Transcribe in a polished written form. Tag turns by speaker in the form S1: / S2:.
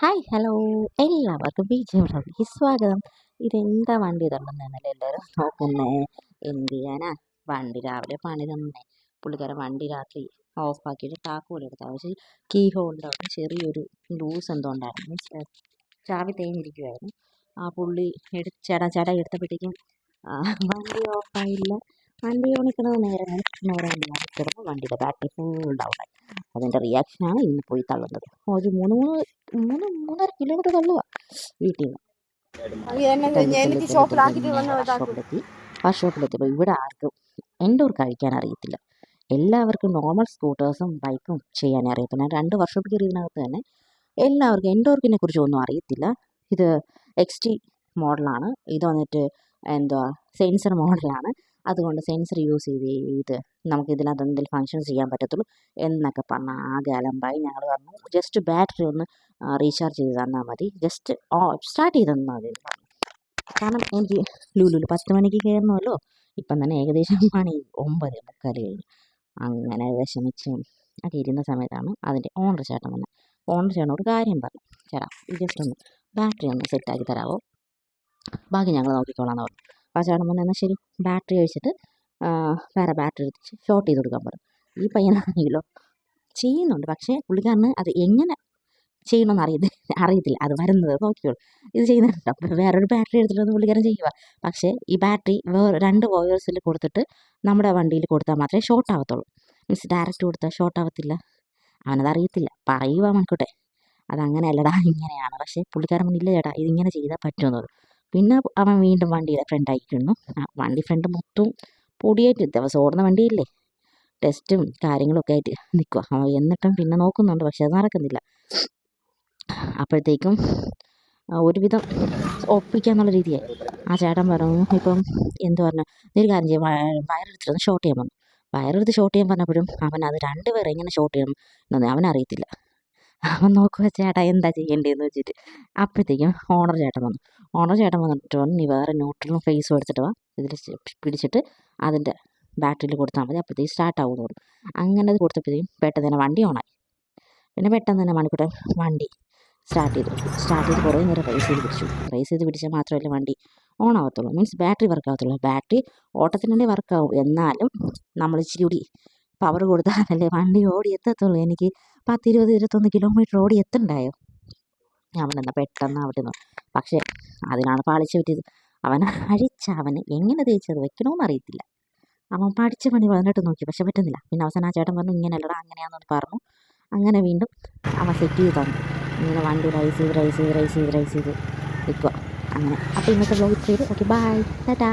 S1: Hi hello എല്ലാവർക്കും ബിജെ വ്ളോഗിലേക്ക് സ്വാഗതം. ഇതെന്താ വണ്ടി തന്നെന്നല്ലേ എല്ലാവരും നോക്കുന്നേ. എന്ത് ചെയ്യാനാ, വണ്ടി രാവിലെ പണി തന്നെ. പുള്ളിക്കാരൻ വണ്ടി രാത്രി ഓഫാക്കിയിട്ട് താക്കോലെടുത്താൽ പക്ഷേ കീ ഹോളിൻ്റെ ചെറിയൊരു ലൂസ് എന്തോ ഉണ്ടായിരുന്നു. ചാവി തേഞ്ഞിരിക്കുമായിരുന്നു. ആ പുള്ളി ചട എടുത്തപ്പോഴത്തേക്കും വണ്ടി ഓഫായില്ല. വണ്ടി ഓണിക്കണത് നേരെ കിടന്നു. വണ്ടിയുടെ ബാറ്ററി ഫുൾ ഡൗൺ ആയി. അതിൻ്റെ റിയാക്ഷനാണ് ഇന്ന് പോയി തള്ളുന്നത്. ഒരു മൂന്നര കിലോമീറ്റർ തള്ളുക വീട്ടിൽ നിന്ന്. വർക്ക്ഷോപ്പിലെത്തിയപ്പോൾ ഇവിടെ ആർക്കും എൻഡോർ കഴിക്കാൻ അറിയത്തില്ല. എല്ലാവർക്കും നോർമൽ സ്കൂട്ടേഴ്സും ബൈക്കും ചെയ്യാൻ അറിയത്തില്ല. 2 വർക്ക്ഷോപ്പിൽ കയറിയതിനകത്ത് തന്നെ എല്ലാവർക്കും എൻഡോർക്കിനെ കുറിച്ച് ഒന്നും അറിയത്തില്ല. ഇത് XT മോഡലാണ്. ഇത് വന്നിട്ട് എന്തുവാ സെൻസർ മോഡലാണ്. അതുകൊണ്ട് സെൻസർ യൂസ് ചെയ്ത് നമുക്ക് ഇതിനകത്ത് എന്തെങ്കിലും ഫങ്ഷൻസ് ചെയ്യാൻ പറ്റത്തുള്ളൂ എന്നൊക്കെ പറഞ്ഞാൽ ആകെ അലമ്പായി. ഞങ്ങൾ പറഞ്ഞു ജസ്റ്റ് ബാറ്ററി ഒന്ന് റീചാർജ് ചെയ്ത് തന്നാൽ മതി, ജസ്റ്റ് സ്റ്റാർട്ട് ചെയ്ത് തന്നാൽ മതി എന്ന് പറഞ്ഞു. കാരണം എനിക്ക് ലുലുവിൽ 10 മണിക്ക് കയറണമല്ലോ. ഇപ്പം തന്നെ ഏകദേശം മണി 9:45 കഴിഞ്ഞു. അങ്ങനെ വിഷമിച്ച് ഒക്കെ ഇരുന്ന സമയത്താണ് അതിൻ്റെ ഓണർ ചേട്ടൻ വന്നത്. ഓണർ ചേട്ടനോട് കാര്യം പറഞ്ഞു, ചേട്ടാ ജസ്റ്റ് ഒന്ന് ബാറ്ററി ഒന്ന് സെറ്റാക്കി തരാമോ, ബാക്കി ഞങ്ങൾ നോക്കിക്കോളാം എന്ന് പറഞ്ഞു. അപ്പോൾ ചേട്ടൻ പറഞ്ഞു എന്നാൽ ശരി, ബാറ്ററി കഴിച്ചിട്ട് വേറെ ബാറ്ററി എടുത്ത് ഷോർട്ട് ചെയ്ത് കൊടുക്കാൻ പറഞ്ഞു. ഈ പയ്യനാണെങ്കിലോ ചെയ്യുന്നുണ്ട്, പക്ഷേ പുള്ളിക്കാരന് അത് എങ്ങനെ ചെയ്യണമെന്ന് അറിയത്തില്ല. അത് വരുന്നത് നോക്കിക്കോളൂ. ഇത് ചെയ്യുന്നുണ്ടോ, വേറൊരു ബാറ്ററി എടുത്തിട്ടൊന്ന് പുള്ളിക്കാരൻ ചെയ്യുക. പക്ഷേ ഈ ബാറ്ററി വേറെ 2 വയേഴ്സിൽ കൊടുത്തിട്ട് നമ്മുടെ വണ്ടിയിൽ കൊടുത്താൽ മാത്രമേ ഷോർട്ട് ആവത്തുള്ളൂ. മീൻസ് ഡയറക്റ്റ് കൊടുത്താൽ ഷോർട്ട് ആവത്തില്ല. അവനത് അറിയത്തില്ല, പറയുക മൺകൂട്ടെ അതങ്ങനെയല്ലടാ ഇങ്ങനെയാണ്. പക്ഷേ പുള്ളിക്കാരൻ മുന്നില്ല ചേട്ടാ ഇതിങ്ങനെ ചെയ്താൽ പറ്റുമെന്ന് പറഞ്ഞു. പിന്നെ അവൻ വീണ്ടും വണ്ടിയുടെ ഫ്രണ്ട് അയക്കുന്നു. വണ്ടി ഫ്രണ്ട് മൊത്തം പൊടിയായിട്ട് ദിവസം ഓടുന്ന വണ്ടിയില്ലേ, ടെസ്റ്റും കാര്യങ്ങളൊക്കെ ആയിട്ട് നിൽക്കുക. എന്നിട്ടും പിന്നെ നോക്കുന്നുണ്ട്, പക്ഷെ അത് നടക്കുന്നില്ല. അപ്പോഴത്തേക്കും ഒരുവിധം ഒപ്പിക്കാന്നുള്ള രീതിയായി. ആ ചേട്ടൻ പറഞ്ഞു ഇപ്പം എന്ത് പറഞ്ഞു, ഒരു കാര്യം ചെയ്യും, വയറെടുത്തിട്ടൊന്ന് ഷോർട്ട് ചെയ്യാൻ പറഞ്ഞു. വയറെടുത്ത് ഷോർട്ട് ചെയ്യാൻ പറഞ്ഞപ്പോഴും അവൻ അത് 2 പേരെ എങ്ങനെ ഷോർട്ട് ചെയ്യണം എന്നൊന്നും അവനറിയത്തില്ല. അവൻ നോക്കുക ചേട്ടാ എന്താ ചെയ്യേണ്ടതെന്ന് വെച്ചിട്ട്. അപ്പോഴത്തേക്കും ഓണർ ചേട്ടൻ വന്നിട്ട് പറഞ്ഞു നീ വേറെ ന്യൂട്രലും ഫേസും എടുത്തിട്ട് വാ, ഇതിൽ പിടിച്ചിട്ട് അതിൻ്റെ ബാറ്ററിയിൽ കൊടുത്താൽ മതി, അപ്പോഴത്തേക്ക് സ്റ്റാർട്ട് ആവുമെന്ന് പറഞ്ഞു. അങ്ങനെ അത് കൊടുത്തപ്പോഴത്തേക്കും പെട്ടെന്ന് തന്നെ വണ്ടി ഓണായി. പിന്നെ പെട്ടെന്ന് തന്നെ മണിക്കൂട്ടൻ വണ്ടി സ്റ്റാർട്ട് ചെയ്ത് കുറേ നേരം റേസ് ചെയ്ത് പിടിച്ചാൽ മാത്രമല്ല വണ്ടി ഓൺ ആവത്തുള്ളൂ. മീൻസ് ബാറ്ററി വർക്ക് ആവത്തുള്ളൂ. ബാറ്ററി ഓട്ടത്തിനുള്ളിൽ വർക്കാവും, എന്നാലും നമ്മൾ ഇച്ചിരി കൂടി പവർ കൊടുത്താലല്ലേ വണ്ടി ഓടി എത്തത്തുള്ളൂ. എനിക്ക് 10, 20, 21 കിലോമീറ്റർ ഓടി എത്തണ്ടായോ അവനെന്നാൽ പെട്ടെന്ന് അവിടെ നിന്ന്. പക്ഷേ അതിനാണ് പാളിച്ച പറ്റിയത്. അവന് എങ്ങനെ തേച്ചത് വെക്കണമെന്ന് അറിയത്തില്ല. അവൻ പഠിച്ച പണി വന്നിട്ട് നോക്കി, പക്ഷെ പറ്റുന്നില്ല. പിന്നെ അവസാനം ആ ചേട്ടൻ പറഞ്ഞു ഇങ്ങനെയല്ലടാ അങ്ങനെയാണെന്ന് പറഞ്ഞു. അങ്ങനെ വീണ്ടും അവൻ സെറ്റ് ചെയ്ത് തന്നു. ഇങ്ങനെ വണ്ടി റൈസ് ചെയ്ത് നിൽക്കുക അങ്ങനെ. അപ്പോൾ ഇന്നത്തെ വ്ലോഗ് ചെയ്ത് ഓക്കെ ബൈ ടാറ്റാ.